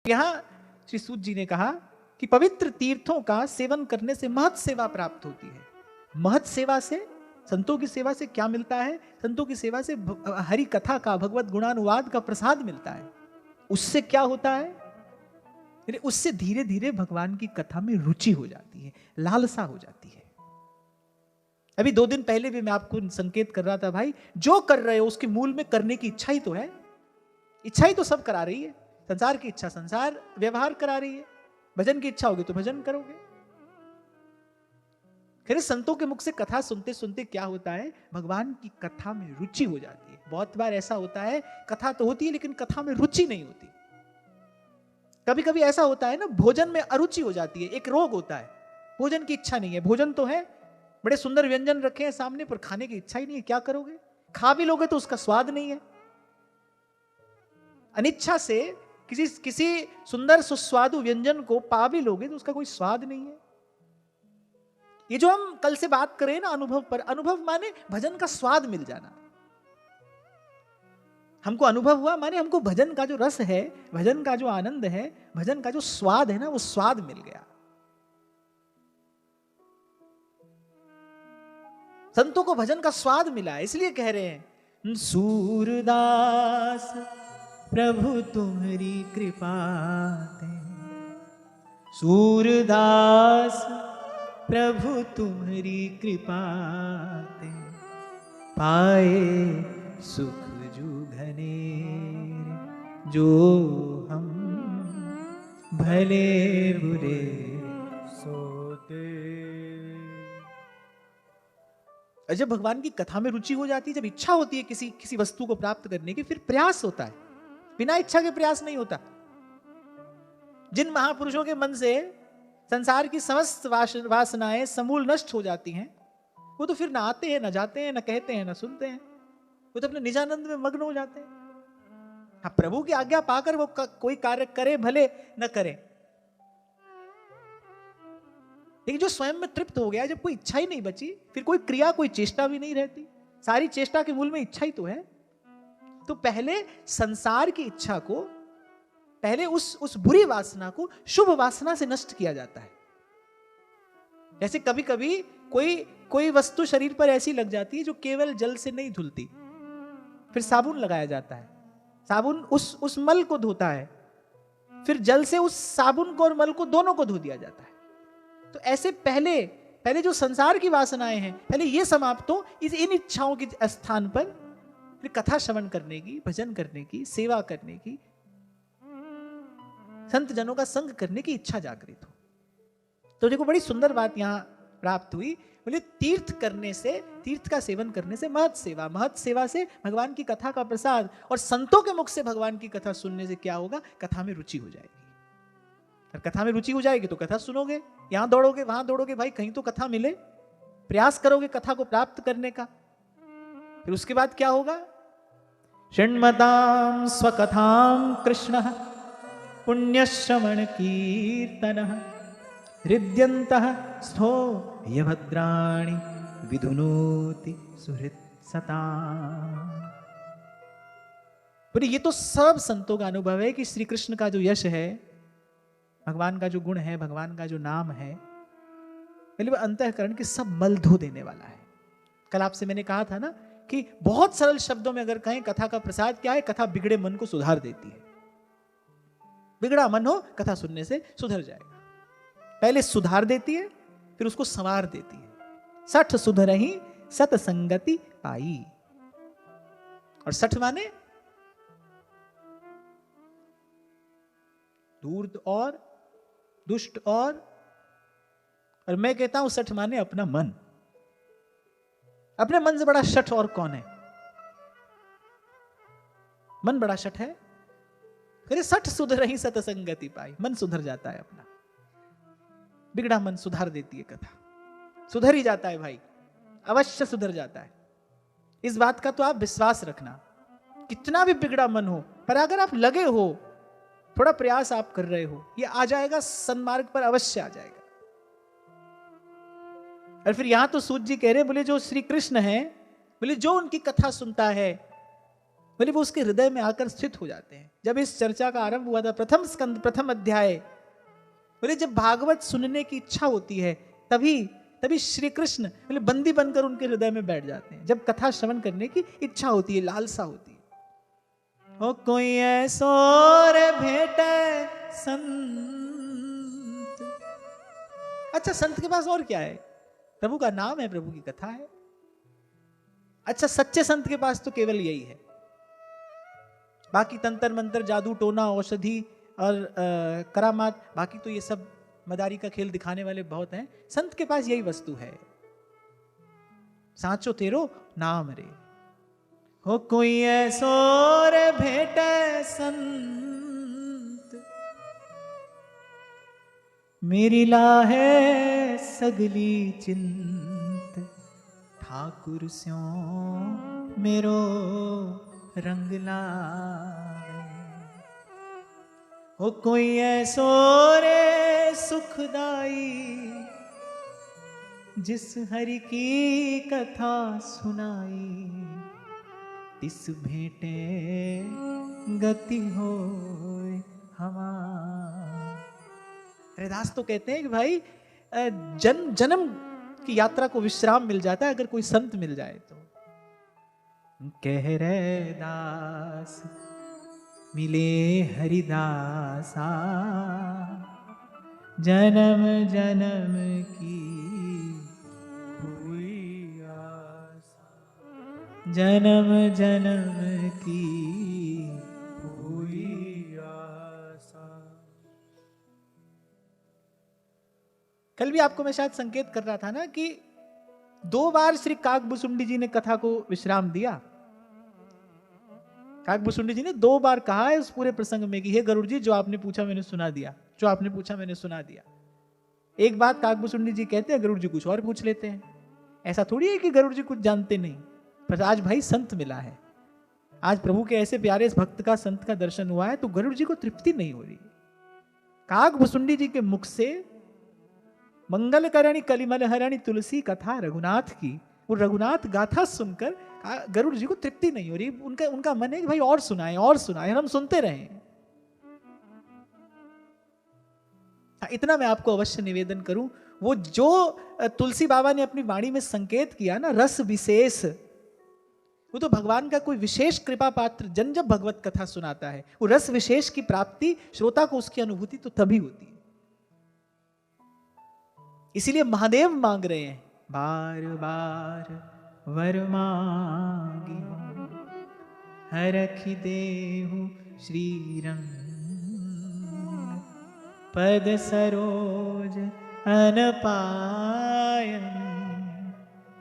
यहां श्री सूत जी ने कहा कि पवित्र तीर्थों का सेवन करने से महत सेवा प्राप्त होती है। महत सेवा से, संतों की सेवा से क्या मिलता है? संतों की सेवा से हरि कथा का, भगवत गुणानुवाद का प्रसाद मिलता है। उससे क्या होता है? उससे धीरे धीरे भगवान की कथा में रुचि हो जाती है, लालसा हो जाती है। अभी 2 दिन पहले भी मैं आपको संकेत कर रहा था, भाई जो कर रहे हो उसके मूल में करने की इच्छा ही तो है। इच्छा ही तो सब करा रही है। संसार की इच्छा संसार व्यवहार करा रही है, भजन की इच्छा होगी तो भजन करोगे। खैर संतों के मुख से कथा सुनते सुनते क्या होता है, भगवान की कथा में रुचि हो जाती है। बहुत बार ऐसा होता है, कथा तो होती है लेकिन कथा में रुचि नहीं होती। कभी कभी ऐसा होता है ना, भोजन में अरुचि हो जाती है। एक रोग होता है, भोजन की इच्छा नहीं है। भोजन तो है, बड़े सुंदर व्यंजन रखे हैं सामने, पर खाने की इच्छा ही नहीं है। क्या करोगे? खा भी लोगे तो उसका स्वाद नहीं है। अनिच्छा से किसी सुंदर सुस्वादु व्यंजन को पा भी लोगे तो उसका कोई स्वाद नहीं है। ये जो हम कल से बात करें ना अनुभव पर, अनुभव माने भजन का स्वाद मिल जाना। हमको अनुभव हुआ माने हमको भजन का जो रस है, भजन का जो आनंद है, भजन का जो स्वाद है ना, वो स्वाद मिल गया। संतों को भजन का स्वाद मिला, इसलिए कह रहे हैं सूरदास प्रभु तुम्हारी कृपा ते, सूरदास प्रभु तुम्हारी कृपा ते, पाए सुख जुघने जो हम भले बुरे सोते। जब भगवान की कथा में रुचि हो जाती है, जब इच्छा होती है किसी वस्तु को प्राप्त करने की, फिर प्रयास होता है। बिना इच्छा के प्रयास नहीं होता। जिन महापुरुषों के मन से संसार की समस्त वासनाएं समूल नष्ट हो जाती हैं, वो तो फिर ना आते हैं, ना जाते हैं, ना कहते हैं, ना सुनते हैं। वो तो अपने निजानंद में मग्न हो जाते हैं। हाँ, प्रभु की आज्ञा पाकर वो कोई कार्य करे भले न करे, लेकिन जो स्वयं में तृप्त हो गया, जब कोई इच्छा ही नहीं बची, फिर कोई क्रिया, कोई चेष्टा भी नहीं रहती। सारी चेष्टा के मूल में इच्छा ही तो है। तो पहले संसार की इच्छा को, पहले उस बुरी वासना को शुभ वासना से नष्ट किया जाता है। जैसे कभी कभी कोई वस्तु शरीर पर ऐसी लग जाती है जो केवल जल से नहीं धुलती, फिर साबुन लगाया जाता है। साबुन उस मल को धोता है, फिर जल से उस साबुन को और मल को दोनों को धो दिया जाता है। तो ऐसे पहले जो संसार की वासनाएं हैं, पहले ये समाप्त हो, इन इच्छाओं के स्थान पर फिर कथा श्रवण करने की, भजन करने की, सेवा करने की, संत जनों का संग करने की इच्छा जागृत हो। तो देखो बड़ी सुंदर बात यहां प्राप्त हुई। बोले तीर्थ करने से, तीर्थ का सेवन करने से महत सेवा, महत सेवा से भगवान की कथा का प्रसाद, और संतों के मुख से भगवान की कथा सुनने से क्या होगा? कथा में रुचि हो जाएगी। और कथा में रुचि हो जाएगी तो कथा सुनोगे, यहां दौड़ोगे वहां दौड़ोगे, भाई कहीं तो कथा मिले, प्रयास करोगे कथा को प्राप्त करने का। फिर उसके बाद क्या होगा? शृण्मतां स्वकथां कृष्ण पुण्यश्रवण कीर्तनः हृद्यन्तः स्थो यभद्राणि विधुनोति सुहृत् सताम्। बोले ये तो सब संतों का अनुभव है कि श्री कृष्ण का जो यश है, भगवान का जो गुण है, भगवान का जो नाम है, पहले वह अंतःकरण के सब मल धो देने वाला है। कल आपसे मैंने कहा था ना कि बहुत सरल शब्दों में अगर कहें कथा का प्रसाद क्या है, कथा बिगड़े मन को सुधार देती है। बिगड़ा मन हो, कथा सुनने से सुधर जाएगा। पहले सुधार देती है, फिर उसको संवार देती है। सठ सुधरहि सतसंगति पाई। और सठ माने धूर्त और दुष्ट, और मैं कहता हूं सठ माने अपना मन। अपने मन से बड़ा शठ और कौन है? मन बड़ा शठ है। फिर सठ सुधरहि सतसंगति पाई, मन सुधर जाता है अपना। बिगड़ा मन सुधार देती है कथा, सुधर ही जाता है भाई, अवश्य सुधर जाता है। इस बात का तो आप विश्वास रखना। कितना भी बिगड़ा मन हो, पर अगर आप लगे हो, थोड़ा प्रयास आप कर रहे हो, ये आ जाएगा, सन्मार्ग पर अवश्य आ जाएगा। और फिर यहां तो सूत जी कह रहे, बोले जो श्री कृष्ण है, बोले जो उनकी कथा सुनता है बोले वो उसके हृदय में आकर स्थित हो जाते हैं। जब इस चर्चा का आरंभ हुआ था, प्रथम स्कंद प्रथम अध्याय, बोले जब भागवत सुनने की इच्छा होती है तभी तभी श्री कृष्ण बोले बंदी बनकर उनके हृदय में बैठ जाते हैं। जब कथा श्रवण करने की इच्छा होती है, लालसा होती है। हो कोई ऐसो रे भेटे संत। अच्छा, संत के पास और क्या है? प्रभु का नाम है, प्रभु की कथा है। अच्छा, सच्चे संत के पास तो केवल यही है। बाकी तंत्र मंत्र, जादू टोना, औषधि और करामात, बाकी तो ये सब मदारी का खेल दिखाने वाले बहुत हैं। संत के पास यही वस्तु है, सांचो तेरो नाम रे। हो कोई ऐसो रे भेटे संत, मेरी लाहे सगली चिंत, ठाकुर स्यों मेरो रंग लाए। हो कोई ऐसो रे सुखदाई, जिस हरि की कथा सुनाई, तिस भेंटे गति होए हमार। रैदास तो कहते हैं कि भाई जन्म की यात्रा को विश्राम मिल जाता है अगर कोई संत मिल जाए तो। कह रैदास मिले हरिदासा, जन्म जन्म की हुई आशा, जन्म जन्म की हुई आशा। कल भी आपको मैं शायद संकेत कर रहा था ना कि 2 बार श्री काकभुसुंडी जी ने कथा को विश्राम दिया। काकभुसुंडी जी ने 2 बार कहा है उस पूरे प्रसंग में कि हे गरुड़ जी, जो आपने पूछा मैंने सुना दिया, जो आपने पूछा मैंने सुना दिया। एक बात काकभुसुंडी जी कहते हैं, गरुड़ जी कुछ और पूछ लेते हैं। ऐसा थोड़ी है कि गरुड़ जी कुछ जानते नहीं। पर आज भाई संत मिला है, आज प्रभु के ऐसे प्यारे भक्त का, संत का दर्शन हुआ है, तो गरुड़ जी को तृप्ति नहीं हो रही। काकभुसुंडी जी के मुख से मंगल करणी कलिमल हरणी तुलसी कथा रघुनाथ की, वो रघुनाथ गाथा सुनकर गरुड़ जी को तृप्ति नहीं हो रही। उनका मन है कि भाई और सुनाएं, हम सुनते रहें। इतना मैं आपको अवश्य निवेदन करूं, वो जो तुलसी बाबा ने अपनी वाणी में संकेत किया ना, रस विशेष, वो तो भगवान का कोई विशेष कृपा पात्र जन जब भगवत कथा सुनाता है, वो रस विशेष की प्राप्ति श्रोता को, उसकी अनुभूति तो तभी होती है। इसीलिए महादेव मांग रहे हैं, बार बार वर मांगी हरखि देहु श्रीरंग, पद सरोज अनपायन,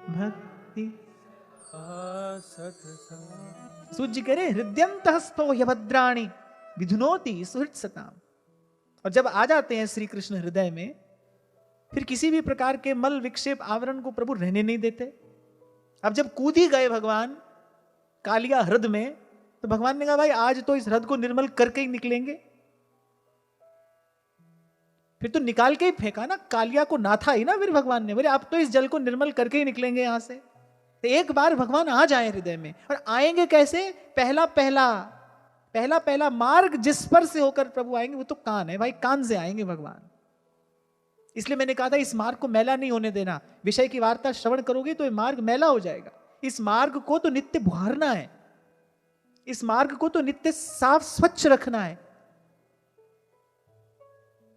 भक्ति सूजी करे हृदयंतस्थो ह्यभद्राणि विधुनोति सुहृत् सताम। और जब आ जाते हैं श्री कृष्ण हृदय में, फिर किसी भी प्रकार के मल विक्षेप आवरण को प्रभु रहने नहीं देते। अब जब कूद ही गए भगवान कालिया हृद में, तो भगवान ने कहा भाई आज तो इस हृद को निर्मल करके ही निकलेंगे। फिर तो निकाल के ही फेंका ना, कालिया को नाथा ही ना फिर भगवान ने, बोले अब तो इस जल को निर्मल करके ही निकलेंगे यहां से। तो एक बार भगवान आ जाए हृदय में, और आएंगे कैसे? पहला पहला मार्ग जिस पर से होकर प्रभु आएंगे वो तो कान है भाई, कान से आएंगे भगवान। इसलिए मैंने कहा था इस मार्ग को मैला नहीं होने देना। विषय की वार्ता श्रवण करोगे तो ये मार्ग मैला हो जाएगा। इस मार्ग को तो नित्य बुहारना है, इस मार्ग को तो नित्य साफ स्वच्छ रखना है।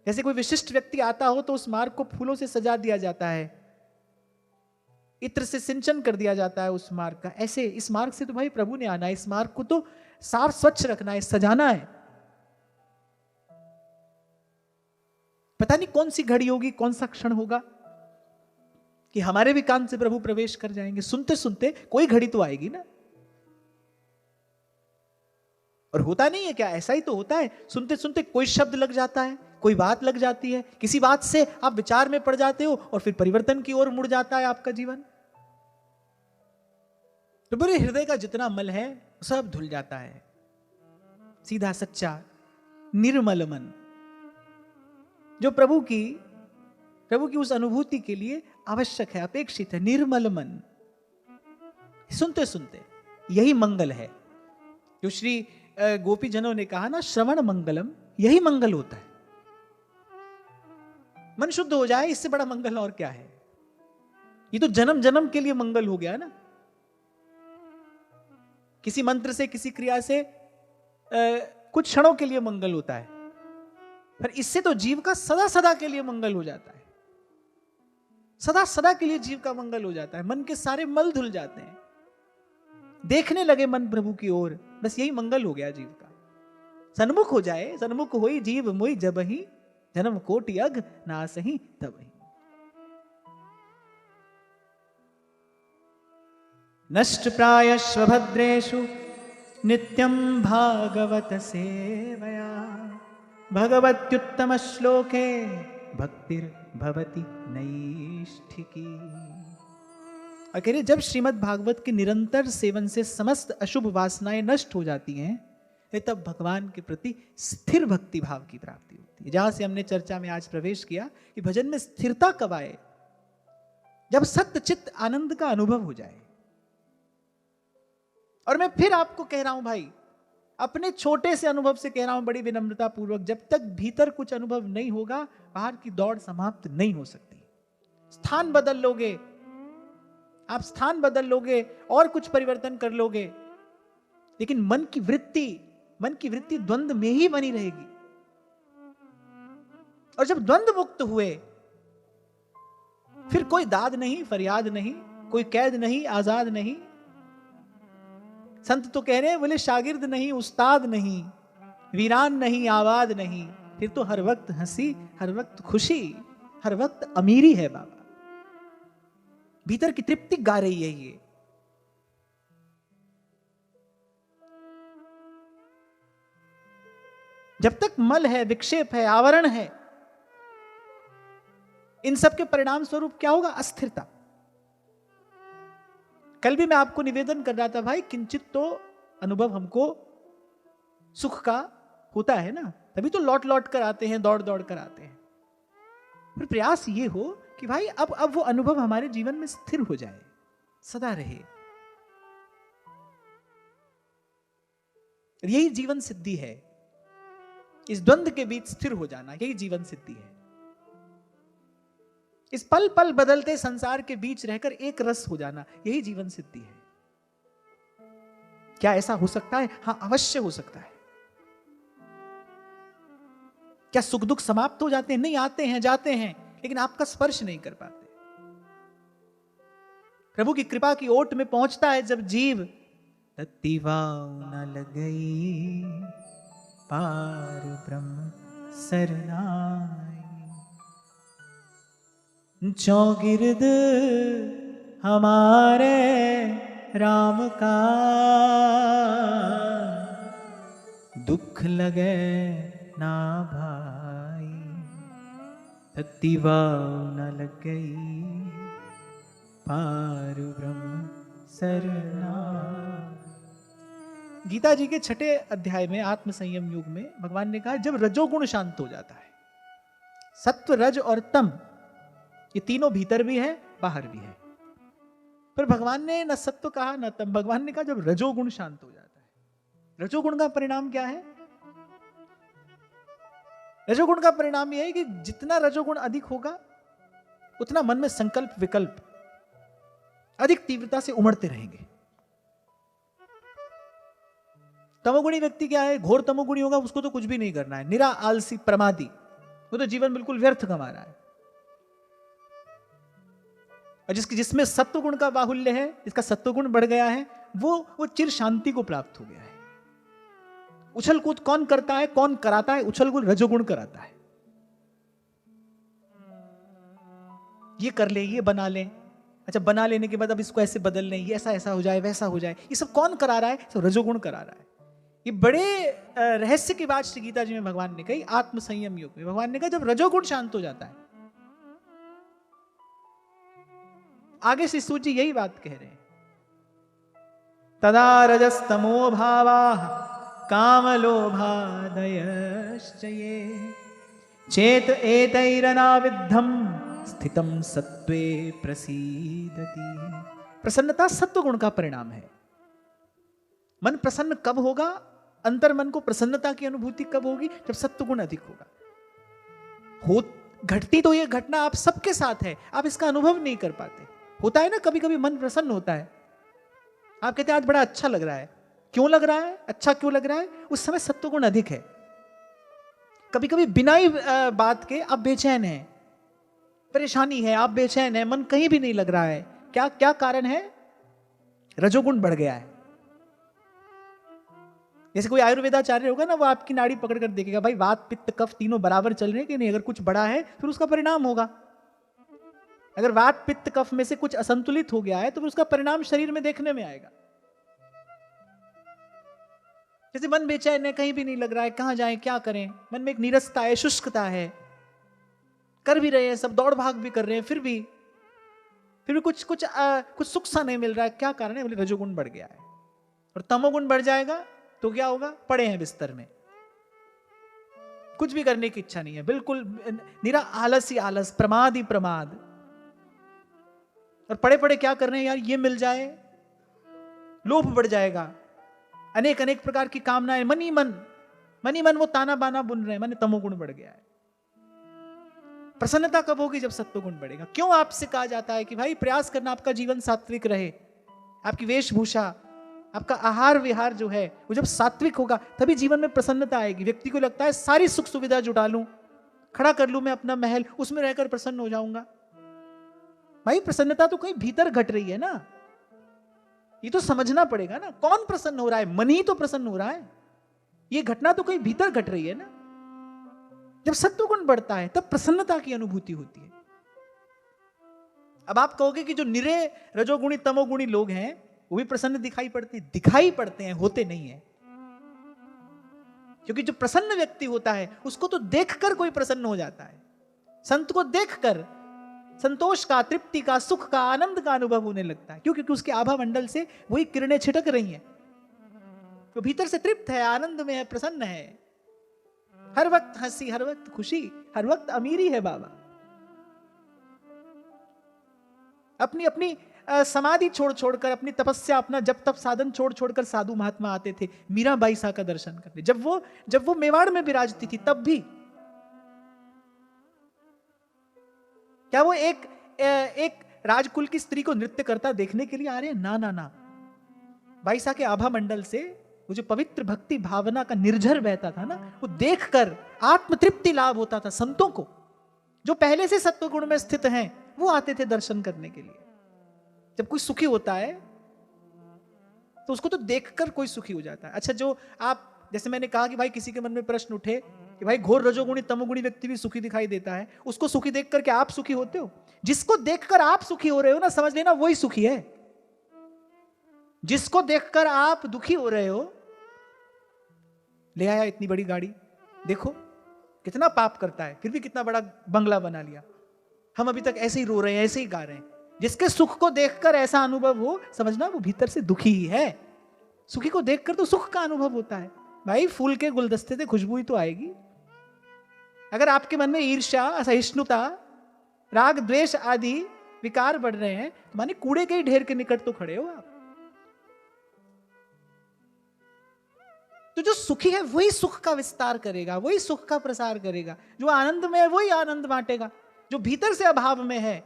जैसे कोई विशिष्ट व्यक्ति आता हो तो उस मार्ग को फूलों से सजा दिया जाता है, इत्र से सिंचन कर दिया जाता है उस मार्ग का। ऐसे इस मार्ग से तो भाई प्रभु ने आना है, इस मार्ग को तो साफ स्वच्छ रखना है, सजाना है। पता नहीं कौन सी घड़ी होगी, कौन सा क्षण होगा कि हमारे भी कान से प्रभु प्रवेश कर जाएंगे। सुनते सुनते कोई घड़ी तो आएगी ना। और होता नहीं है क्या, ऐसा ही तो होता है। सुनते सुनते कोई शब्द लग जाता है, कोई बात लग जाती है, किसी बात से आप विचार में पड़ जाते हो और फिर परिवर्तन की ओर मुड़ जाता है आपका जीवन। तो मेरे हृदय का जितना मल है सब धुल जाता है। सीधा सच्चा निर्मल मन जो प्रभु की उस अनुभूति के लिए आवश्यक है, अपेक्षित है, निर्मल मन। सुनते सुनते यही मंगल है। जो श्री गोपी जनों ने कहा ना, श्रवण मंगलम, यही मंगल होता है। मन शुद्ध हो जाए, इससे बड़ा मंगल और क्या है। ये तो जन्म जन्म के लिए मंगल हो गया ना। किसी मंत्र से, किसी क्रिया से कुछ क्षणों के लिए मंगल होता है, पर इससे तो जीव का सदा सदा के लिए मंगल हो जाता है। सदा सदा के लिए जीव का मंगल हो जाता है। मन के सारे मल धुल जाते हैं, देखने लगे मन प्रभु की ओर, बस यही मंगल हो गया जीव का। सन्मुख हो जाए, सन्मुख होई जीव मोई जबहि, जन्म कोटि अघ नासहि तबहि। नष्ट प्रायश्व भद्रेषु नित्यं भागवत सेवया, भगवत्युत्तम श्लोके भक्तिर्भवति नैष्ठिकी। और कह रहे जब श्रीमद् भागवत के निरंतर सेवन से समस्त अशुभ वासनाएं नष्ट हो जाती हैं, तब भगवान के प्रति स्थिर भक्ति भाव की प्राप्ति होती है। जहां से हमने चर्चा में आज प्रवेश किया कि भजन में स्थिरता कब आए, जब सत्य चित्त आनंद का अनुभव हो जाए। और मैं फिर आपको कह रहा हूं भाई, अपने छोटे से अनुभव से कह रहा हूं बड़ी विनम्रता पूर्वक, जब तक भीतर कुछ अनुभव नहीं होगा, बाहर की दौड़ समाप्त नहीं हो सकती। स्थान बदल लोगे आप, स्थान बदल लोगे और कुछ परिवर्तन कर लोगे, लेकिन मन की वृत्ति द्वंद्व में ही बनी रहेगी। और जब द्वंद्व मुक्त हुए, फिर कोई दाद नहीं, फरियाद नहीं, कोई कैद नहीं, आजाद नहीं। संत तो कह रहे हैं, बोले शागिर्द नहीं, उस्ताद नहीं, वीरान नहीं, आबाद नहीं, फिर तो हर वक्त हंसी, हर वक्त खुशी, हर वक्त अमीरी है बाबा। भीतर की तृप्ति गा रही है ये। जब तक मल है, विक्षेप है, आवरण है, इन सब के परिणाम स्वरूप क्या होगा? अस्थिरता। कल भी मैं आपको निवेदन कर रहा था, भाई किंचित तो अनुभव हमको सुख का होता है ना, तभी तो लौट लौट कर आते हैं, दौड़ दौड़ कर आते हैं। फिर प्रयास ये हो कि भाई अब वो अनुभव हमारे जीवन में स्थिर हो जाए, सदा रहे। यही जीवन सिद्धि है, इस द्वंद्व के बीच स्थिर हो जाना, यही जीवन सिद्धि है। इस पल पल बदलते संसार के बीच रहकर एक रस हो जाना, यही जीवन सिद्धि है। क्या ऐसा हो सकता है? हां, अवश्य हो सकता है। क्या सुख दुख समाप्त हो जाते हैं? नहीं, आते हैं जाते हैं, लेकिन आपका स्पर्श नहीं कर पाते। प्रभु की कृपा की ओट में पहुंचता है जब जीव, तत्ती वाव न लगई पार ब्रह्म सरनाई, चौगिर्द हमारे राम का, दुख लगे ना भाई, तत्ती वाव न लग गई पार ब्रह्म सरनाई। गीता जी के 6 अध्याय में, आत्म संयम युग में, भगवान ने कहा जब रजोगुण शांत हो जाता है, सत्व रज और तम ये तीनों भीतर भी है, बाहर भी है, पर भगवान ने न सत्व कहा न तम, भगवान ने कहा जब रजोगुण शांत हो जाता है। रजोगुण का परिणाम क्या है? रजोगुण का परिणाम यह है कि जितना रजोगुण अधिक होगा, उतना मन में संकल्प विकल्प अधिक तीव्रता से उमड़ते रहेंगे। तमोगुणी व्यक्ति क्या है? घोर तमोगुणी होगा, उसको तो कुछ भी नहीं करना है, निरा आलसी प्रमादी, वो तो जीवन बिल्कुल व्यर्थ कमा रहा है। और जिसमें सत्व गुण का बाहुल्य है, जिसका सत्व गुण बढ़ गया है, वो चिर शांति को प्राप्त हो गया है। उछल कूद कौन करता है, कौन कराता है? उछल कूद रजोगुण कराता है। ये कर ले, ये बना ले, अच्छा बना लेने के बाद अब इसको ऐसे बदल लें, ये ऐसा ऐसा हो जाए, वैसा हो जाए, ये सब कौन करा रहा है? सब रजोगुण करा रहा है। ये बड़े रहस्य की बात श्री गीता जी में भगवान ने कही। आत्म संयम योग में भगवान ने कहा जब रजोगुण शांत हो जाता है, आगे से सूची यही बात कह रहे हैं, तदा रजस्तमो भावा काम लोभादयश्च ये चेत एतैरनाविद्धम स्थितम सत्वे प्रसीदति। प्रसन्नता सत्व गुण का परिणाम है। मन प्रसन्न कब होगा, अंतर मन को प्रसन्नता की अनुभूति कब होगी, जब सत्वगुण अधिक होगा। हो घटती तो ये घटना आप सबके साथ है, आप इसका अनुभव नहीं कर पाते। होता है ना कभी कभी मन प्रसन्न होता है, आप कहते हैं आज बड़ा अच्छा लग रहा है। क्यों लग रहा है, अच्छा क्यों लग रहा है? उस समय सत्वगुण अधिक है। कभी कभी बिना ही बात के आप बेचैन हैं, परेशानी है, आप बेचैन हैं, मन कहीं भी नहीं लग रहा है। क्या क्या कारण है? रजोगुण बढ़ गया है। जैसे कोई आयुर्वेदाचार्य होगा ना, वो आपकी नाड़ी पकड़ कर देखेगा, भाई वात पित्त कफ तीनों बराबर चल रहे हैं कि नहीं। अगर कुछ बढ़ा है फिर उसका परिणाम होगा। अगर वात पित्त कफ में से कुछ असंतुलित हो गया है तो फिर उसका परिणाम शरीर में देखने में आएगा। जैसे मन बेचैन है, कहीं भी नहीं लग रहा है, कहां जाएं, क्या करें, मन में एक नीरसता है, शुष्कता है, कर भी रहे हैं सब, दौड़ भाग भी कर रहे हैं, फिर भी कुछ कुछ सुख सा नहीं मिल रहा है। क्या कारण है? बोले रजोगुण बढ़ गया है। और तमोगुण बढ़ जाएगा तो क्या होगा? पड़े हैं बिस्तर में, कुछ भी करने की इच्छा नहीं है, बिल्कुल निरा आलस ही आलस, प्रमाद ही प्रमाद। और पड़े पड़े क्या कर रहे हैं? यार ये मिल जाए, लोभ बढ़ जाएगा, अनेक अनेक प्रकार की कामनाएं, मन ही मन वो ताना बाना बुन रहे हैं। मन तमोगुण बढ़ गया है। प्रसन्नता कब होगी? जब सत्वगुण बढ़ेगा। क्यों आपसे कहा जाता है कि भाई प्रयास करना आपका जीवन सात्विक रहे, आपकी वेशभूषा, आपका आहार विहार जो है वो जब सात्विक होगा तभी जीवन में प्रसन्नता आएगी। व्यक्ति को लगता है सारी सुख सुविधा जुटा लूं, खड़ा कर लूं मैं अपना महल, उसमें रहकर प्रसन्न हो जाऊंगा। भाई प्रसन्नता तो कहीं भीतर घट रही है ना, ये तो समझना पड़ेगा ना। कौन प्रसन्न हो रहा है? मन ही तो प्रसन्न हो रहा है। ये घटना तो कहीं भीतर घट रही है ना। जब सत्वगुण बढ़ता है तब प्रसन्नता की अनुभूति होती है। अब आप कहोगे कि जो निरे रजोगुणी तमोगुणी लोग हैं वो भी प्रसन्न दिखाई पड़ते हैं, होते नहीं है। क्योंकि जो प्रसन्न व्यक्ति होता है उसको तो देखकर कोई प्रसन्न हो जाता है। संत को देखकर संतोष का, तृप्ति का, सुख का, आनंद का अनुभव होने लगता है। क्यों? क्योंकि उसके आभा मंडल से वही किरणें छिटक रही हैं। तो भीतर से तृप्त है, आनंद में है, प्रसन्न है, हर वक्त हंसी, हर वक्त खुशी, हर वक्त अमीरी है बाबा। अपनी अपनी समाधि छोड़ छोड़कर, अपनी तपस्या, अपना जब तप साधन छोड़ छोड़कर साधु महात्मा आते थे मीराबाई सा का दर्शन करने। जब वो मेवाड़ में विराजती थी तब भी क्या वो एक राजकुल की स्त्री को नृत्य करता देखने के लिए आ रहे हैं? ना ना ना। बाईसा के आभा मंडल से वो जो पवित्र भक्ति भावना का निर्झर बहता था ना, वो देखकर आत्मतृप्ति लाभ होता था। संतों को जो पहले से सत्वगुण में स्थित हैं वो आते थे दर्शन करने के लिए। जब कोई सुखी होता है तो उसको तो देखकर कोई सुखी हो जाता है। अच्छा, जो आप, जैसे मैंने कहा कि भाई किसी के मन में प्रश्न उठे कि भाई घोर रजोगुणी तमोगुणी व्यक्ति भी सुखी दिखाई देता है, उसको सुखी देखकर क्या आप सुखी होते हो? जिसको देखकर आप सुखी हो रहे हो ना, समझ लेना वही सुखी है। जिसको देखकर आप दुखी हो रहे हो, ले आया इतनी बड़ी गाड़ी, देखो कितना पाप करता है, फिर भी कितना बड़ा बंगला बना लिया, हम अभी तक ऐसे ही रो रहे हैं, ऐसे ही गा रहे हैं। जिसके सुख को देखकर ऐसा अनुभव हो, समझना वो भीतर से दुखी ही है। सुखी को देखकर तो सुख का अनुभव होता है। भाई फूल के गुलदस्ते से खुशबू ही तो आएगी। अगर आपके मन में ईर्ष्या, असहिष्णुता, राग द्वेष आदि विकार बढ़ रहे हैं, माने कूड़े के ही ढेर के निकट तो खड़े हो आप। तो जो सुखी है वही सुख का विस्तार करेगा, वही सुख का प्रसार करेगा। जो आनंद में है वही आनंद बांटेगा। जो भीतर से अभाव में है,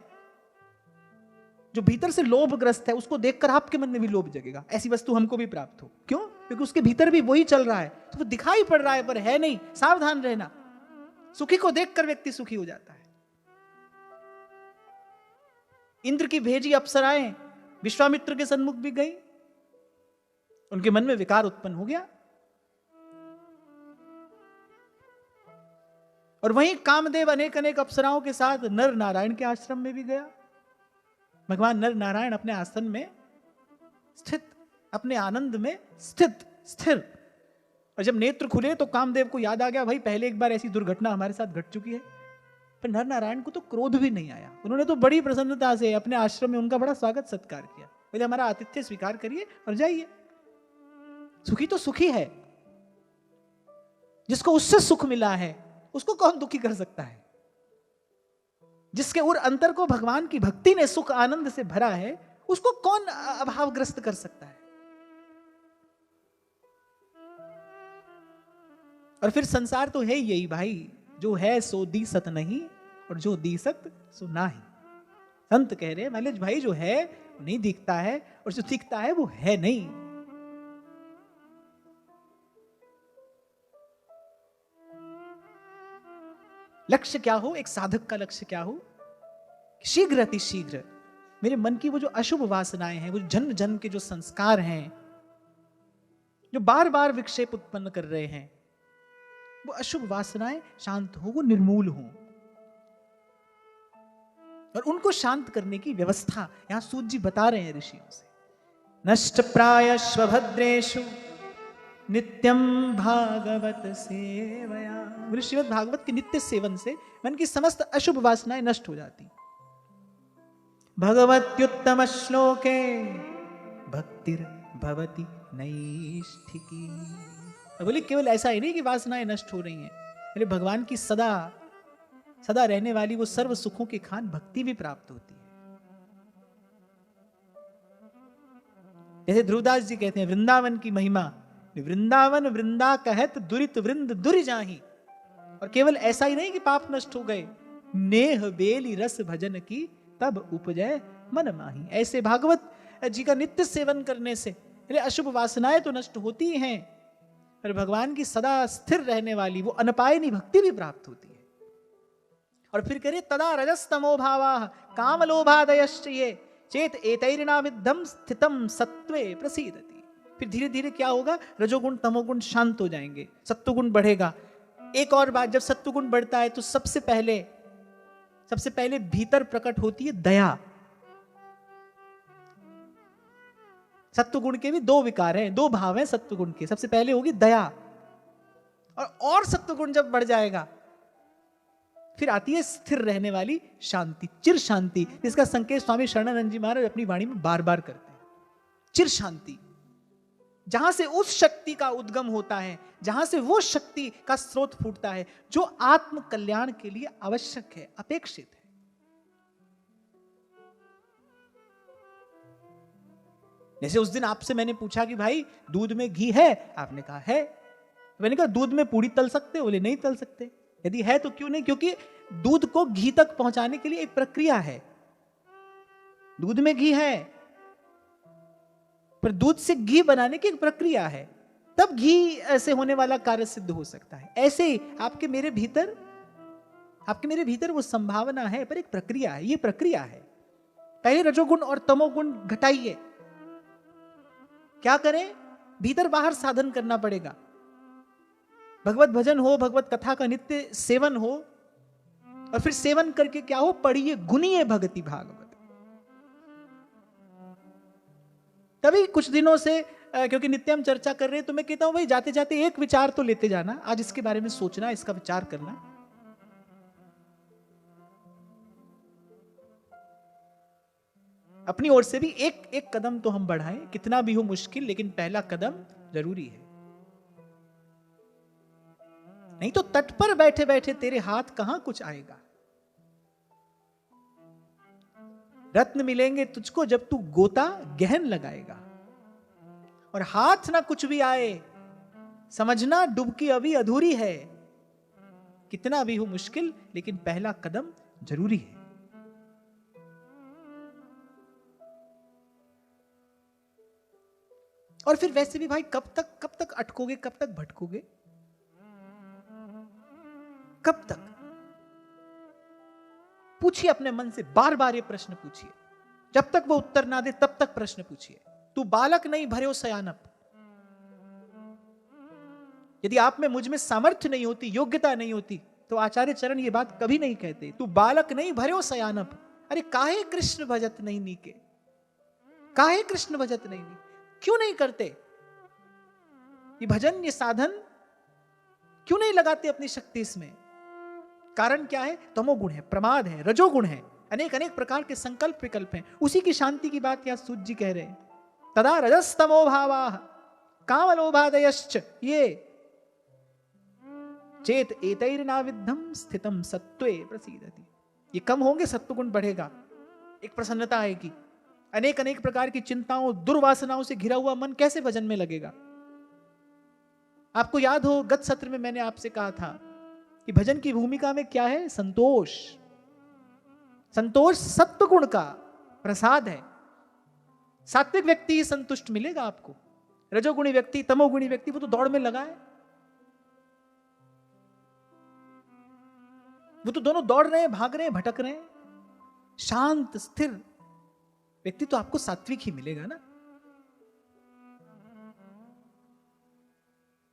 जो भीतर से लोभग्रस्त है, उसको देखकर आपके मन में भी लोभ जगेगा, ऐसी वस्तु हमको भी प्राप्त हो। क्यों? क्योंकि उसके भीतर भी वही चल रहा है, तो वो दिखाई पड़ रहा है पर है नहीं। सावधान रहना। सुखी को देखकर व्यक्ति सुखी हो जाता है। इंद्र की भेजी अप्सराएं विश्वामित्र के सन्मुख भी गई, उनके मन में विकार उत्पन्न हो गया। और वहीं कामदेव अनेक अनेक अप्सराओं के साथ नर नारायण के आश्रम में भी गया। भगवान नर नारायण अपने आसन में स्थित, अपने आनंद में स्थिर। और जब नेत्र खुले तो कामदेव को याद आ गया, भाई पहले एक बार ऐसी दुर्घटना हमारे साथ घट चुकी है। पर नर नारायण को तो क्रोध भी नहीं आया, उन्होंने तो बड़ी प्रसन्नता से अपने आश्रम में उनका बड़ा स्वागत सत्कार किया। बोले हमारा आतिथ्य स्वीकार करिए और जाइए। सुखी तो सुखी है, जिसको उससे सुख मिला है उसको कौन दुखी कर सकता है? जिसके उर अंतर को भगवान की भक्ति ने सुख आनंद से भरा है, उसको कौन अभावग्रस्त कर सकता है? और फिर संसार तो है यही भाई, जो है सो दीसत नहीं और जो दीसत सो नाही। संत कह रहे हैं मालिक भाई जो है वो नहीं दिखता है और जो दिखता है वो है नहीं। लक्ष्य क्या हो, एक साधक का लक्ष्य क्या हो, शीघ्र अतिशीघ्र मेरे मन की वो जो अशुभ वासनाएं हैं, वो जन्म जन्म के जो संस्कार हैं, जो बार बार विक्षेप उत्पन्न कर रहे हैं, वो अशुभ वासनाएं शांत हो, वो निर्मूल हो। और उनको शांत करने की व्यवस्था यहां सूत जी बता रहे हैं ऋषियों से। नष्ट प्राय स्वभद्रेषु नित्यम भागवत सेवया। श्रीमद् भागवत के नित्य सेवन से मन की समस्त अशुभ वासनाएं नष्ट हो जाती। भगवत्युत्तम श्लोके भक्तिर भवति नैष्ठिकी। बोले केवल ऐसा ही नहीं कि वासनाएं नष्ट हो रही हैं, बोले भगवान की सदा सदा रहने वाली वो सर्व सुखों की खान भक्ति भी प्राप्त होती है। जैसे ध्रुवदास जी कहते हैं वृंदावन की महिमा, वृंदावन वृंदा कहत दुरित वृंद दुरि जाहि। और केवल ऐसा ही नहीं कि पाप नष्ट हो गए, नेह बेली रस भजन की तब उपजय मन माही। ऐसे भागवत जी का नित्य सेवन करने से अशुभ वासनाएं तो नष्ट होती हैं, पर भगवान की सदा स्थिर रहने वाली वो अनपायनी भक्ति भी प्राप्त होती है। और फिर कह रहे तदा रजस्तमो भावा काम लोभादयश्च ये चेत एतैर्नाविद्धम स्थितम सत्वे प्रसीदति। फिर धीरे धीरे क्या होगा, रजोगुण तमोगुण शांत हो जाएंगे, सत्वगुण बढ़ेगा। एक और बात, जब सत्वगुण बढ़ता है तो सबसे पहले भीतर प्रकट होती है दया। सत्वगुण के भी दो विकार हैं, दो भाव हैं सत्वगुण के। सबसे पहले होगी दया, और सत्वगुण जब बढ़ जाएगा फिर आती है स्थिर रहने वाली शांति, चिर शांति, जिसका संकेत स्वामी शरणानंद जी महाराज अपनी वाणी में बार बार करते हैं। चिर शांति, जहां से उस शक्ति का उद्गम होता है, जहां से वो शक्ति का स्रोत फूटता है जो आत्म कल्याण के लिए आवश्यक है, अपेक्षित है। जैसे उस दिन आपसे मैंने पूछा कि भाई दूध में घी है, आपने कहा है। मैंने कहा दूध में पूड़ी तल सकते हो? बोले नहीं तल सकते। यदि है तो क्यों नहीं? क्योंकि दूध को घी तक पहुंचाने के लिए एक प्रक्रिया है। दूध में घी है पर दूध से घी बनाने की एक प्रक्रिया है, तब घी ऐसे होने वाला कार्य सिद्ध हो सकता है। ऐसे ही आपके मेरे भीतर वो संभावना है, पर एक प्रक्रिया है। ये प्रक्रिया है, पहले रजोगुण और तमोगुण घटाइए। क्या करें? भीतर बाहर साधन करना पड़ेगा। भगवत भजन हो, भगवत कथा का नित्य सेवन हो, और फिर सेवन करके क्या हो, पढ़िए गुनिए भगति भागवत। तभी कुछ दिनों से क्योंकि नित्य हम चर्चा कर रहे हैं, तो मैं कहता हूं भाई जाते जाते एक विचार तो लेते जाना। आज इसके बारे में सोचना, इसका विचार करना। अपनी ओर से भी एक एक कदम तो हम बढ़ाएं, कितना भी हो मुश्किल, लेकिन पहला कदम जरूरी है। नहीं तो तट पर बैठे बैठे तेरे हाथ कहां कुछ आएगा। रत्न मिलेंगे तुझको जब तू गोता गहन लगाएगा, और हाथ ना कुछ भी आए समझना डुबकी अभी अधूरी है। कितना भी हो मुश्किल, लेकिन पहला कदम जरूरी है। और फिर वैसे भी भाई कब तक अटकोगे, कब तक भटकोगे, कब तक? पूछिए अपने मन से, बार बार ये प्रश्न पूछिए। जब तक वो उत्तर ना दे तब तक प्रश्न पूछिए। तू बालक नहीं भर्यो सयानप। यदि आप में मुझ में सामर्थ्य नहीं होती, योग्यता नहीं होती, तो आचार्य चरण ये बात कभी नहीं कहते। तू बालक नहीं भर्यो सयानप। अरे काहे कृष्ण भजत नहीं नीके, काहे कृष्ण भजत नहीं नीके, क्यों नहीं करते ये भजन, ये साधन क्यों नहीं लगाते अपनी शक्ति इसमें? कारण क्या है? तमोगुण है, प्रमाद है, रजोगुण है, अनेक अनेक प्रकार के संकल्प विकल्प हैं। उसी की शांति की बात यहां सूत जी कह रहे हैं। तदा रजस्तमो भावा काम लोभादयश्च ये चेत एतैर्नाविद्धम स्थितम सत्वे प्रसीदति। ये कम होंगे, सत्वगुण बढ़ेगा, एक प्रसन्नता आएगी। अनेक अनेक प्रकार की चिंताओं, दुर्वासनाओं से घिरा हुआ मन कैसे भजन में लगेगा? आपको याद हो गत सत्र में मैंने आपसे कहा था कि भजन की भूमिका में क्या है? संतोष। संतोष सत्व गुण का प्रसाद है। सात्विक व्यक्ति ही संतुष्ट मिलेगा आपको। रजोगुणी व्यक्ति, तमोगुणी व्यक्ति, वो तो दौड़ में लगा है, वो तो दोनों दौड़ रहे हैं, भाग रहे हैं, भटक रहे हैं। शांत स्थिर व्यक्ति तो आपको सात्विक ही मिलेगा ना।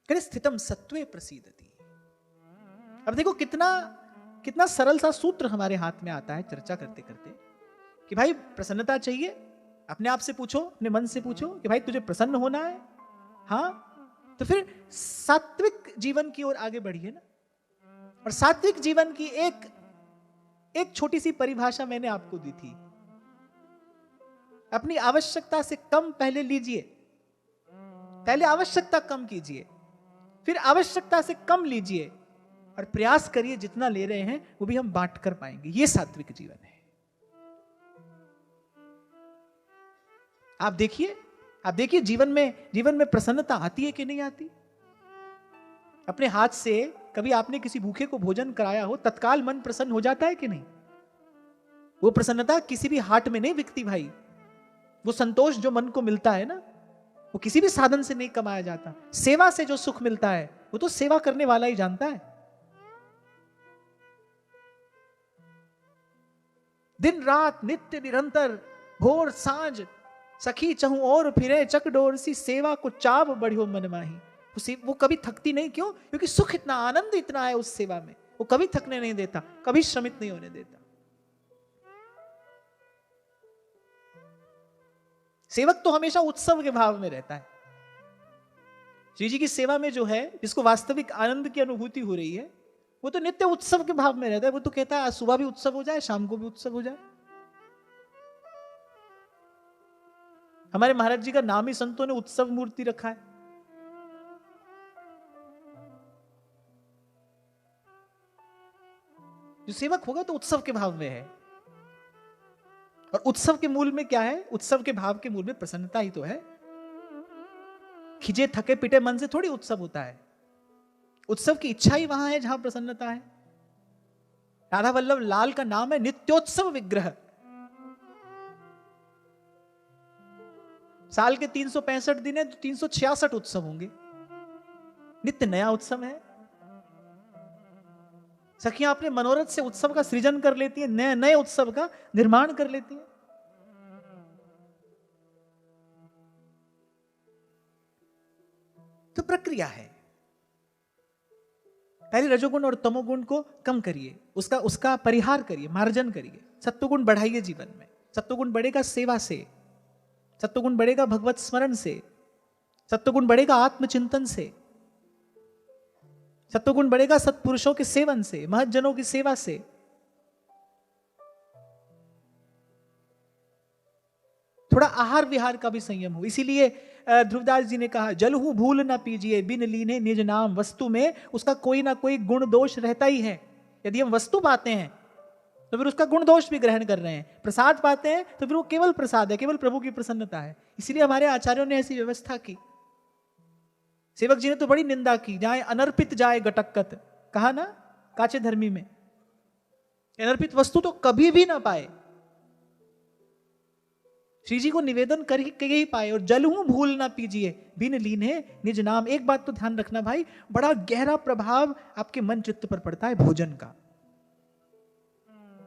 करे स्थितम सत्वे प्रसीदति। अब देखो कितना कितना सरल सा सूत्र हमारे हाथ में आता है चर्चा करते करते कि भाई प्रसन्नता चाहिए, अपने आप से पूछो, अपने मन से पूछो कि भाई तुझे प्रसन्न होना है, हाँ, तो फिर सात्विक जीवन की ओर आगे बढ़िए ना। और सात्विक जीवन की एक छोटी सी परिभाषा मैंने आपको दी थी। अपनी आवश्यकता से कम पहले लीजिए, पहले आवश्यकता कम कीजिए, फिर आवश्यकता से कम लीजिए और प्रयास करिए जितना ले रहे हैं वो भी हम बांट कर पाएंगे। ये सात्विक जीवन है। आप देखिए जीवन में प्रसन्नता आती है कि नहीं आती? अपने हाथ से कभी आपने किसी भूखे को भोजन कराया हो, तत्काल मन प्रसन्न हो जाता है कि नहीं? वो प्रसन्नता किसी भी हाट में नहीं बिकती भाई। वो संतोष जो मन को मिलता है ना, वो किसी भी साधन से नहीं कमाया जाता। सेवा से जो सुख मिलता है वो तो सेवा करने वाला ही जानता है। दिन रात नित्य निरंतर भोर सांझ सखी चहूं और फिरे चकडोर सी सेवा को चाव बढ़ियो मन माही। वो कभी थकती नहीं। क्यों? क्योंकि सुख इतना, आनंद इतना है उस सेवा में, वो कभी थकने नहीं देता, कभी श्रमित नहीं होने देता। सेवक तो हमेशा उत्सव के भाव में रहता है। श्री जी की सेवा में जो है, जिसको वास्तविक आनंद की अनुभूति हो रही है, वो तो नित्य उत्सव के भाव में रहता है। वो तो कहता है आज सुबह भी उत्सव हो जाए, शाम को भी उत्सव हो जाए। हमारे महाराज जी का नाम ही संतों ने उत्सव मूर्ति रखा है। जो सेवक होगा तो उत्सव के भाव में है। और उत्सव के मूल में क्या है? उत्सव के भाव के मूल में प्रसन्नता ही तो है। खिजे थके पिटे मन से थोड़ी उत्सव होता है। उत्सव की इच्छा ही वहां है जहां प्रसन्नता है। राधा वल्लभ लाल का नाम है नित्योत्सव विग्रह। साल के 365 दिन है तो 366 उत्सव होंगे। नित्य नया उत्सव है। सखियां अपने मनोरथ से उत्सव का सृजन कर लेती हैं, नए नए उत्सव का निर्माण कर लेती हैं। तो प्रक्रिया है। पहले रजोगुण और तमोगुण को कम करिए, उसका परिहार करिए, मार्जन करिए। सत्वगुण बढ़ाइए जीवन में। सत्वगुण बढ़ेगा सेवा से, सत्वगुण बढ़ेगा भगवत स्मरण से, सत्वगुण बढ़ेगा आत्मचिंतन से, सत्वगुण बढ़ेगा सत्पुरुषों के सेवन से, महज्जनों की सेवा से। थोड़ा आहार विहार का भी संयम हो। इसीलिए ध्रुवदास जी ने कहा, जल हूं भूल ना पीजिए, बिन लीने निज नाम। वस्तु में उसका कोई ना कोई गुण दोष रहता ही है। यदि हम वस्तु पाते हैं तो फिर उसका गुण दोष भी ग्रहण कर रहे हैं। प्रसाद पाते हैं तो फिर वो केवल प्रसाद है, केवल प्रभु की प्रसन्नता है। इसीलिए हमारे आचार्यों ने ऐसी व्यवस्था की। सेवक जी ने तो बड़ी निंदा की, जाए अनर्पित जाए गटक्कत, कहा ना काचे धर्मी में। अनर्पित वस्तु तो कभी भी ना पाए, श्री जी को निवेदन कर ही पाए। और जल हूं भूल ना पीजिए, बिन लीने निज नाम। एक बात तो ध्यान रखना भाई, बड़ा गहरा प्रभाव आपके मन चित्त पर पड़ता है भोजन का।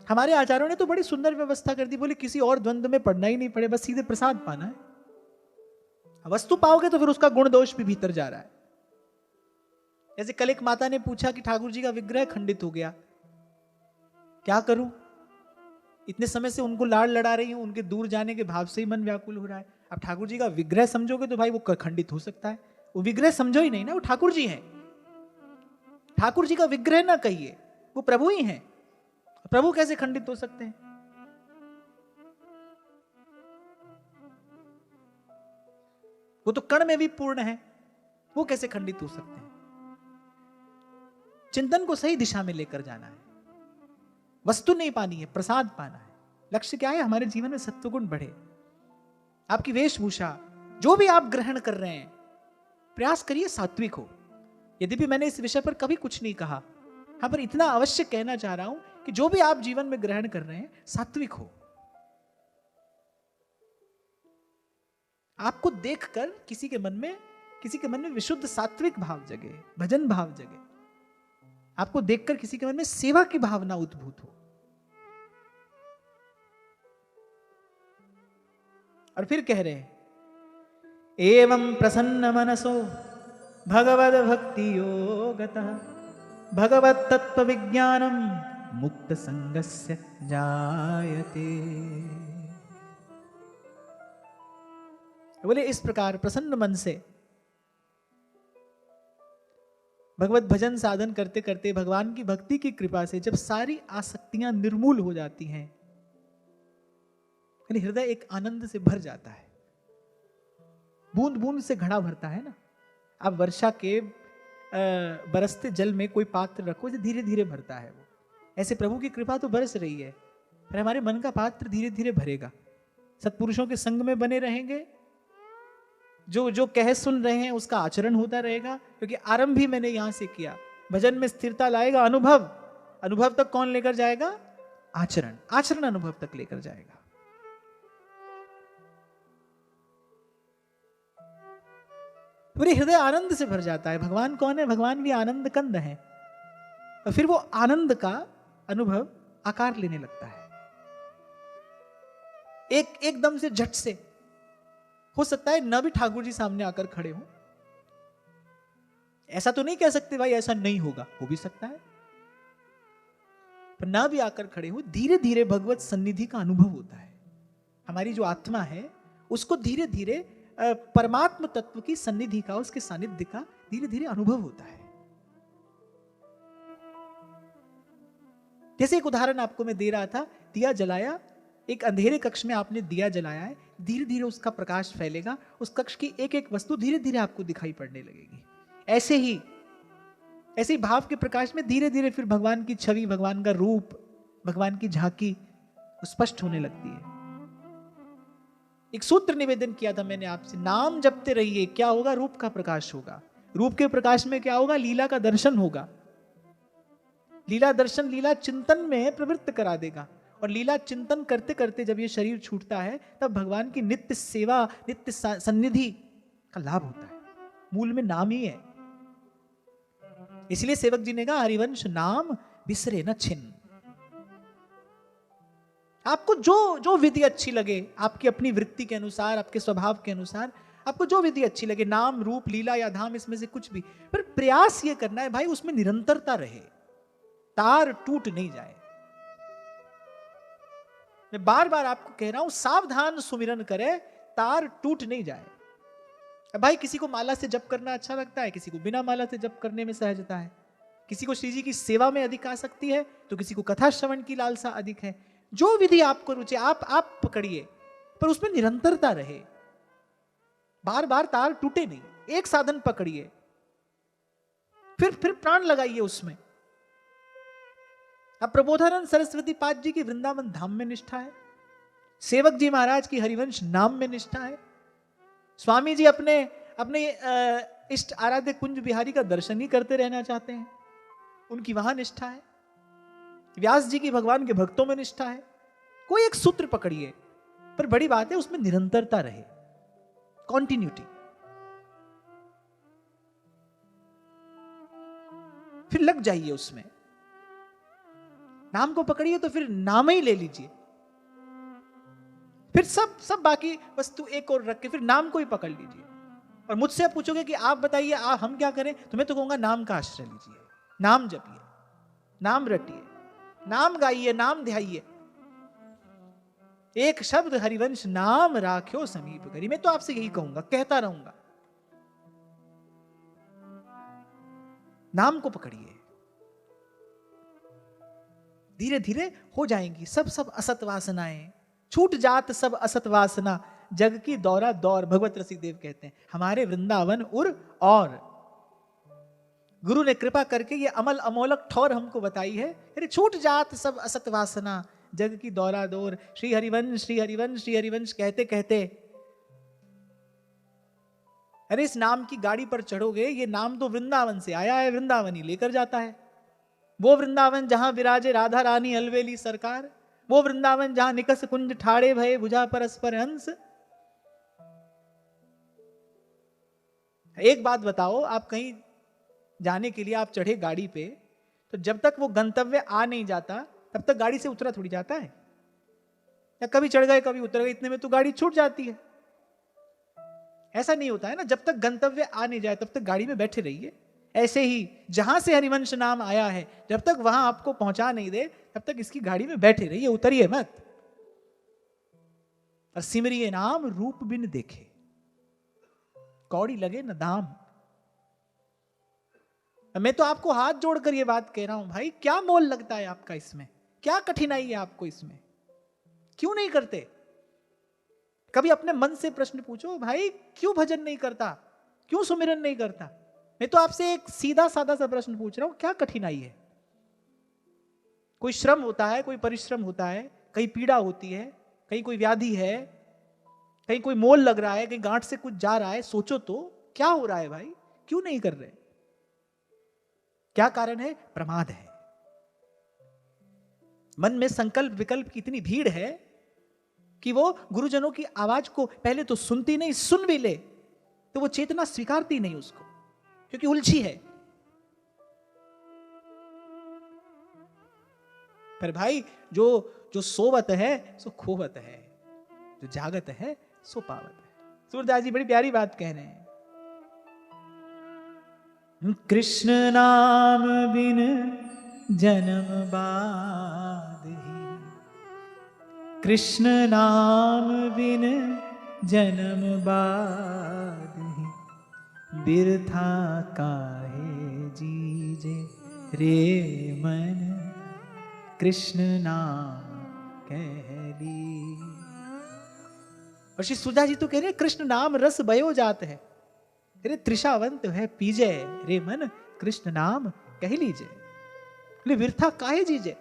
हमारे आचार्यों ने तो बड़ी सुंदर व्यवस्था कर दी, बोले किसी और द्वंद्व में पड़ना ही नहीं पड़े, बस सीधे प्रसाद पाना है। वस्तु पाओगे तो फिर उसका गुण दोष भी भीतर जा रहा है। जैसे कल एक माता ने पूछा कि ठाकुर जी का विग्रह खंडित हो गया, क्या करूं? इतने समय से उनको लाड़ लड़ा रही हूं, उनके दूर जाने के भाव से ही मन व्याकुल हो रहा है। अब ठाकुर जी का विग्रह समझोगे तो भाई वो खंडित हो सकता है। वो विग्रह समझो ही नहीं ना, वो ठाकुर जी हैं। ठाकुर जी का विग्रह ना कहिए, वो प्रभु ही हैं। प्रभु कैसे खंडित हो सकते हैं? वो तो कण में भी पूर्ण है, वो कैसे खंडित हो सकते हैं? चिंतन को सही दिशा में लेकर जाना है। वस्तु नहीं पानी है, प्रसाद पाना है। लक्ष्य क्या है? हमारे जीवन में सत्वगुण बढ़े। आपकी वेशभूषा, जो भी आप ग्रहण कर रहे हैं, प्रयास करिए सात्विक हो। यद्यपि मैंने इस विषय पर कभी कुछ नहीं कहा, हाँ, पर इतना अवश्य कहना चाह रहा हूं कि जो भी आप जीवन में ग्रहण कर रहे हैं सात्विक हो। आपको देखकर किसी के मन में विशुद्ध सात्विक भाव जगे, भजन भाव जगे। आपको देखकर किसी के मन में सेवा की भावना उद्भूत हो। और फिर कह रहे हैं, एवं प्रसन्न मनसो भगवद भक्ति योगतः भगवत तत्व विज्ञानम मुक्त संगस्य जायते। बोले इस प्रकार प्रसन्न मन से भगवत भजन साधन करते करते भगवान की भक्ति की कृपा से जब सारी आसक्तियां निर्मूल हो जाती हैं, हृदय एक आनंद से भर जाता है। बूंद बूंद से घड़ा भरता है ना। आप वर्षा के बरसते जल में कोई पात्र रखो, जो धीरे धीरे भरता है, वो ऐसे प्रभु की कृपा तो बरस रही है, पर हमारे मन का पात्र धीरे धीरे भरेगा। सत्पुरुषों के संग में बने रहेंगे, जो जो कह सुन रहे हैं उसका आचरण होता रहेगा, क्योंकि आरंभ भी मैंने यहां से किया। भजन में स्थिरता लाएगा अनुभव, अनुभव तक कौन लेकर जाएगा? आचरण, आचरण अनुभव तक लेकर जाएगा। पूरे हृदय आनंद से भर जाता है। भगवान कौन है? भगवान भी आनंद कंद है। और फिर वो आनंद का अनुभव आकार लेने लगता है। एकदम से झट से हो सकता है न भी ठाकुर जी सामने आकर खड़े हो। ऐसा तो नहीं कह सकते भाई ऐसा नहीं होगा, हो भी सकता है, पर ना भी आकर खड़े हो, धीरे धीरे भगवत सन्निधि का अनुभव होता है। हमारी जो आत्मा है उसको धीरे धीरे परमात्म तत्व की सन्निधि का, उसके सानिध्य का धीरे धीरे अनुभव होता है। जैसे एक उदाहरण आपको मैं दे रहा था, दिया जलाया, एक अंधेरे कक्ष में आपने दिया जलाया है, धीरे धीरे उसका प्रकाश फैलेगा, उस कक्ष की एक एक वस्तु धीरे धीरे आपको दिखाई पड़ने लगेगी। ऐसे ही भाव के प्रकाश में धीरे धीरे फिर भगवान की छवि, भगवान का रूप, भगवान की झांकी स्पष्ट होने लगती है। एक सूत्र निवेदन किया था मैंने आपसे, नाम जपते रहिए, क्या होगा? रूप का प्रकाश होगा। रूप के प्रकाश में क्या होगा? लीला का दर्शन होगा। लीला दर्शन लीला चिंतन में प्रवृत्त करा देगा, और लीला चिंतन करते करते जब ये शरीर छूटता है तब भगवान की नित्य सेवा, नित्य सन्निधि का लाभ होता है। मूल में नाम ही है। इसलिए सेवक जी ने कहा, हरिवंश नाम बिसरे न छिन्न। आपको जो विधि अच्छी लगे, आपकी अपनी वृत्ति के अनुसार, आपके स्वभाव के अनुसार, आपको जो विधि अच्छी लगे, नाम, रूप, लीला या धाम, इसमें से कुछ भी, पर प्रयास ये करना है भाई उसमें निरंतरता रहे, तार टूट नहीं जाए। मैं बार बार आपको कह रहा हूं, सावधान सुमिरन करे, तार टूट नहीं जाए। भाई किसी को माला से जप करना अच्छा लगता है, किसी को बिना माला से जप करने में सहजता है, किसी को श्री जी की सेवा में अधिक आसक्ति है, तो किसी को कथा श्रवण की लालसा अधिक है। जो विधि आपको रुचि आप पकड़िए, पर उसमें निरंतरता रहे, बार बार तार टूटे नहीं। एक साधन पकड़िए, फिर प्राण लगाइए उसमें। अब प्रबोधानंद सरस्वती पाद जी की वृंदावन धाम में निष्ठा है, सेवक जी महाराज की हरिवंश नाम में निष्ठा है, स्वामी जी अपने इष्ट आराध्य कुंज बिहारी का दर्शन ही करते रहना चाहते हैं, उनकी वहां निष्ठा है। व्यास जी की भगवान के भक्तों में निष्ठा है। कोई एक सूत्र पकड़िए, पर बड़ी बात है उसमें निरंतरता रहे, कॉन्टिन्यूटी। फिर लग जाइए उसमें। नाम को पकड़िए तो फिर नाम ही ले लीजिए, फिर सब बाकी वस्तु एक और रख के फिर नाम को ही पकड़ लीजिए। और मुझसे आप पूछोगे कि आप बताइए हम क्या करें, तो मैं तो कहूंगा नाम का आश्रय लीजिए, नाम जपिए, नाम रटिए, नाम गाइए, नाम ध्याइए। एक शब्द हरिवंश नाम राख्यो समीप करी। मैं तो आपसे यही कहूंगा, कहता रहूंगा, नाम को पकड़िए, धीरे धीरे हो जाएंगी सब असत वासनाएं, छूट जात सब असत वासना, जग की दौरा दौर। भगवत रसिकदेव कहते हैं, हमारे वृंदावन और गुरु ने कृपा करके ये अमल अमोलक ठौर हमको बताई है। अरे छूट जात सब असत वासना, जग की दौरा दौर। श्री हरिवंश श्री हरिवंश श्री हरिवंश कहते कहते अरे इस नाम की गाड़ी पर चढ़ोगे, ये नाम तो वृंदावन से आया है, वृंदावन ही लेकर जाता है। वो वृंदावन जहां विराजे राधा रानी अलवेली सरकार, वो वृंदावन जहां निकस कुंज ठाड़े भये भुजा परस्पर हंस। एक बात बताओ, आप कहीं जाने के लिए आप चढ़े गाड़ी पे, तो जब तक वो गंतव्य आ नहीं जाता तब तक गाड़ी से उतरा थोड़ी जाता है। या कभी चढ़ गए कभी उतर गए, इतने में तो गाड़ी छूट जाती है। ऐसा नहीं होता है ना, जब तक गंतव्य आ नहीं जाए तब तक गाड़ी में बैठे रहिए। ऐसे ही जहां से हरिवंश नाम आया है, जब तक वहां आपको पहुंचा नहीं दे तब तक इसकी गाड़ी में बैठे रहिए, उतरिए मत। और सिमरिए नाम रूप बिन देखे, कौड़ी लगे न दाम। मैं तो आपको हाथ जोड़कर ये बात कह रहा हूं, भाई क्या मोल लगता है आपका इसमें, क्या कठिनाई है आपको इसमें, क्यों नहीं करते? कभी अपने मन से प्रश्न पूछो, भाई क्यों भजन नहीं करता, क्यों सुमिरन नहीं करता? मैं तो आपसे एक सीधा साधा सा प्रश्न पूछ रहा हूं, क्या कठिनाई है? कोई श्रम होता है, कोई परिश्रम होता है, कहीं पीड़ा होती है, कहीं कोई व्याधि है, कहीं कोई मोल लग रहा है, कहीं गांठ से कुछ जा रहा है। सोचो तो क्या हो रहा है भाई, क्यों नहीं कर रहे? क्या कारण है? प्रमाद है। मन में संकल्प विकल्प की इतनी भीड़ है कि वो गुरुजनों की आवाज को पहले तो सुनती नहीं, सुन भी ले तो वो चेतना स्वीकारती नहीं उसको, क्योंकि उलझी है। पर भाई जो जो सोवत है सो खोवत है, जो जागत है सो पावत है। सूरदास जी बड़ी प्यारी बात कह रहे हैं, कृष्ण नाम बिन जन्म बाधहि, कृष्ण नाम बिन जन्म बाधहि, बिरथा काहे जीजे रे मन, कृष्ण नाम कह ली। और श्री सुधा जी तो कह रहे कृष्ण नाम रस भयो जात है, अरे त्रिषावंत है पीजे रे मन, कृष्ण नाम कह लीजिए, व्यर्था काहे जीजे।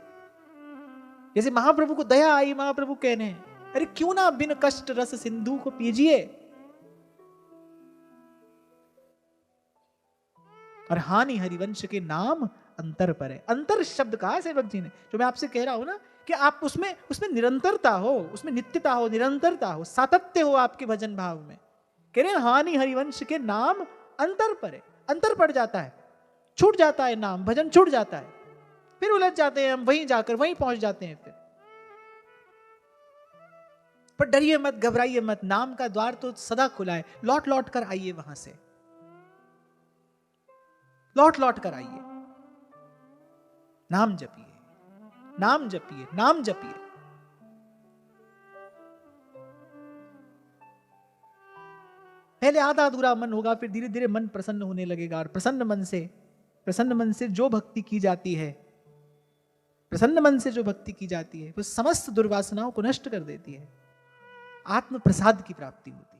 जैसे महाप्रभु को दया आई, महाप्रभु कहने हैं, अरे क्यों ना बिन कष्ट रस सिंधु को पीजिए। और हानि हरिवंश के नाम अंतर पर है। अंतर शब्द कहा है सेवक जी ने, जो मैं आपसे कह रहा हूं ना कि आप उसमें निरंतरता हो, उसमें नित्यता हो, निरंतरता हो, सातत्य हो आपके भजन भाव में। कह रहे हानि हरिवंश के नाम अंतर पर है, अंतर पड़ जाता है, छूट जाता है नाम, भजन छूट जाता है, फिर उलझ जाते हैं हम, वहीं जाकर वहीं पहुंच जाते हैं फिर। पर डरिए मत, घबराइए मत, नाम का द्वार तो सदा खुला है। लौट लौट कर आइए वहां से, लौट लौट कर आइए, नाम जपिए, नाम जपिए, नाम जपिए। पहले आधा अधूरा मन होगा, फिर धीरे धीरे मन प्रसन्न होने लगेगा, और प्रसन्न मन से जो भक्ति की जाती है, प्रसन्न मन से जो भक्ति की जाती है वो समस्त दुर्वासनाओं को नष्ट कर देती है, आत्म प्रसाद की प्राप्ति होती है।